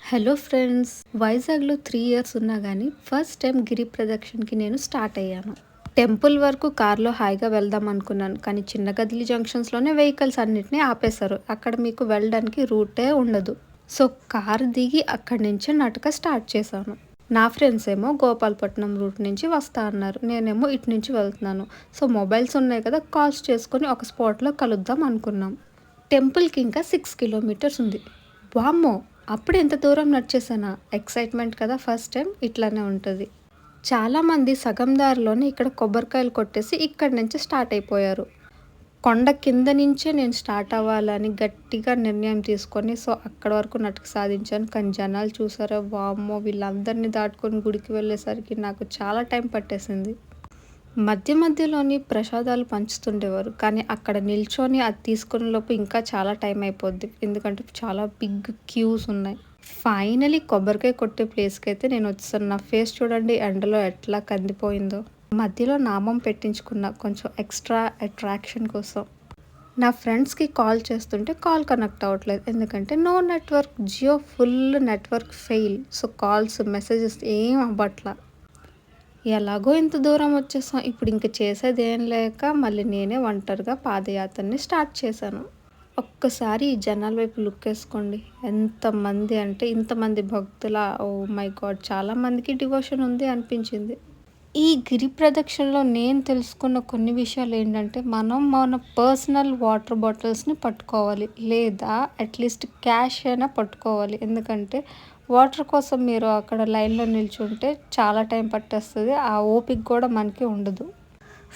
Hello friends, వైజాగ్లో 3 years ఉన్నా కానీ ఫస్ట్ టైం గిరి ప్రదక్షిణకి నేను స్టార్ట్ అయ్యాను. టెంపుల్ వరకు కార్లో హాయిగా వెళ్దాం అనుకున్నాను, కానీ చిన్న గదిలి జంక్షన్స్లోనే వెహికల్స్ అన్నిటినీ ఆపేశారు. అక్కడ మీకు వెళ్ళడానికి రూటే ఉండదు. సో కార్ దిగి అక్కడి నుంచే నడక స్టార్ట్ చేశాను. నా ఫ్రెండ్స్ ఏమో గోపాలపట్నం రూట్ నుంచి వస్తా అన్నారు, నేనేమో ఇటు నుంచి వెళ్తున్నాను. సో మొబైల్స్ ఉన్నాయి కదా, కాల్స్ చేసుకొని ఒక స్పాట్లో కలుద్దాం అనుకున్నాం. టెంపుల్కి ఇంకా 6 కిలోమీటర్స్ ఉంది. వామ్మో, అప్పుడు ఎంత దూరం నడిచేసానా! ఎక్సైట్మెంట్ కదా, ఫస్ట్ టైం ఇట్లానే ఉంటుంది. చాలామంది సగం దారిలోనే ఇక్కడ కొబ్బరికాయలు కొట్టేసి ఇక్కడి నుంచి స్టార్ట్ అయిపోయారు. కొండ కింద నుంచే నేను స్టార్ట్ అవ్వాలని గట్టిగా నిర్ణయం తీసుకొని సో అక్కడి వరకు నడక సాధించాను. కానీ జనాలు చూసారా, వామ్మో, వీళ్ళందరినీ దాటుకొని గుడికి వెళ్ళేసరికి నాకు చాలా టైం పట్టేసింది. మధ్య మధ్యలోని ప్రసాదాలు పంచుతుండేవారు, కానీ అక్కడ నిల్చొని అది తీసుకునే లోపు ఇంకా చాలా టైం అయిపోద్ది, ఎందుకంటే చాలా బిగ్ క్యూస్ ఉన్నాయి. ఫైనలీ కొబ్బరికాయ కొట్టే ప్లేస్కి అయితే నేను వచ్చేసాను. నా ఫేస్ చూడండి ఎండలో ఎట్లా కందిపోయిందో. మధ్యలో నామం పెట్టించుకున్న కొంచెం ఎక్స్ట్రా అట్రాక్షన్ కోసం. నా ఫ్రెండ్స్కి కాల్ చేస్తుంటే కాల్ కనెక్ట్ అవ్వట్లేదు, ఎందుకంటే no network, Jio full network fail. So calls messages ఏం అవ్వట్లా. ఎలాగో ఇంత దూరం వచ్చేసాం, ఇప్పుడు ఇంక చేసేది ఏం లేక మళ్ళీ నేనే ఒంటరిగా పాదయాత్రని స్టార్ట్ చేశాను. ఒక్కసారి ఈ జనాల వైపు లుక్ వేసుకోండి, ఎంతమంది అంటే ఇంతమంది భక్తుల. ఓ మై గాడ్, చాలామందికి డివోషన్ ఉంది అనిపించింది. ఈ గిరి ప్రదక్షిణలో నేను తెలుసుకున్న కొన్ని విషయాలు ఏంటంటే, మనం మన పర్సనల్ వాటర్ బాటిల్స్ని పట్టుకోవాలి, లేదా అట్లీస్ట్ క్యాష్ అయినా పట్టుకోవాలి. ఎందుకంటే వాటర్ కోసం మీరు అక్కడ లైన్లో నిల్చుంటే చాలా టైం పట్టేస్తుంది, ఆ ఓపిక కూడా మనకి ఉండదు.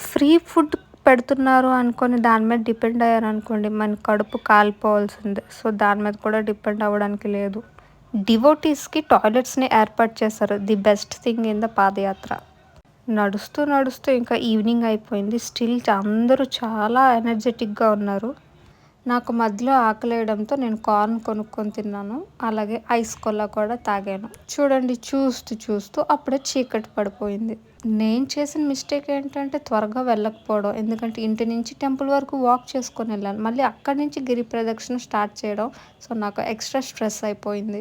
ఫ్రీ ఫుడ్ పెడుతున్నారు అనుకొని దాని మీద డిపెండ్ అయ్యారనుకోండి, మన కడుపు కాలిపోవాల్సిందే. సో దాని మీద కూడా డిపెండ్ అవ్వడానికి లేదు. డివోటీస్కి టాయిలెట్స్ని ఏర్పాటు చేశారు, the best thing in the padayatra. నడుస్తూ నడుస్తూ ఇంకా ఈవినింగ్ అయిపోయింది. స్టిల్ అందరూ చాలా ఎనర్జెటిక్గా ఉన్నారు. నాకు మధ్యలో ఆకలేయడంతో నేను కార్న్ కొనుక్కొని తిన్నాను, అలాగే ఐస్ కోలా కూడా తాగాను. చూడండి, చూస్తూ చూస్తూ అప్పుడే చీకటి పడిపోయింది. నేను చేసిన మిస్టేక్ ఏంటంటే త్వరగా వెళ్ళకపోవడం, ఎందుకంటే ఇంటి నుంచి టెంపుల్ వరకు వాక్ చేసుకొని వెళ్ళాను, మళ్ళీ అక్కడి నుంచి గిరి ప్రదక్షిణ స్టార్ట్ చేయడం. సో నాకు ఎక్స్ట్రా స్ట్రెస్ అయిపోయింది.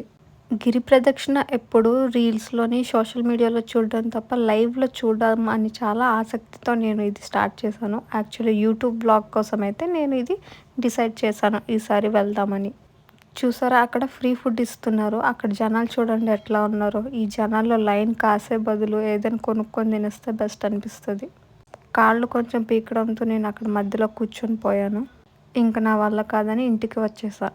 గిరి ప్రదక్షిణ ఎప్పుడు రీల్స్లోని సోషల్ మీడియాలో చూడడం తప్ప లైవ్లో చూడడం అని చాలా ఆసక్తితో నేను ఇది స్టార్ట్ చేశాను. యాక్చువల్లీ యూట్యూబ్ బ్లాగ్ కోసం అయితే నేను ఇది డిసైడ్ చేశాను ఈసారి వెళ్దామని. చూసారా, అక్కడ ఫ్రీ ఫుడ్ ఇస్తున్నారు, అక్కడ జనాలు చూడండి ఎట్లా ఉన్నారో. ఈ జనాల్లో లైన్ కాసే బదులు ఏదైనా కొనుక్కొని తినేస్తే బెస్ట్ అనిపిస్తుంది. కాళ్ళు కొంచెం పీకడంతో నేను అక్కడ మధ్యలో కూర్చొని పోయాను. ఇంకా నా వల్ల కాదని ఇంటికి వచ్చేసా.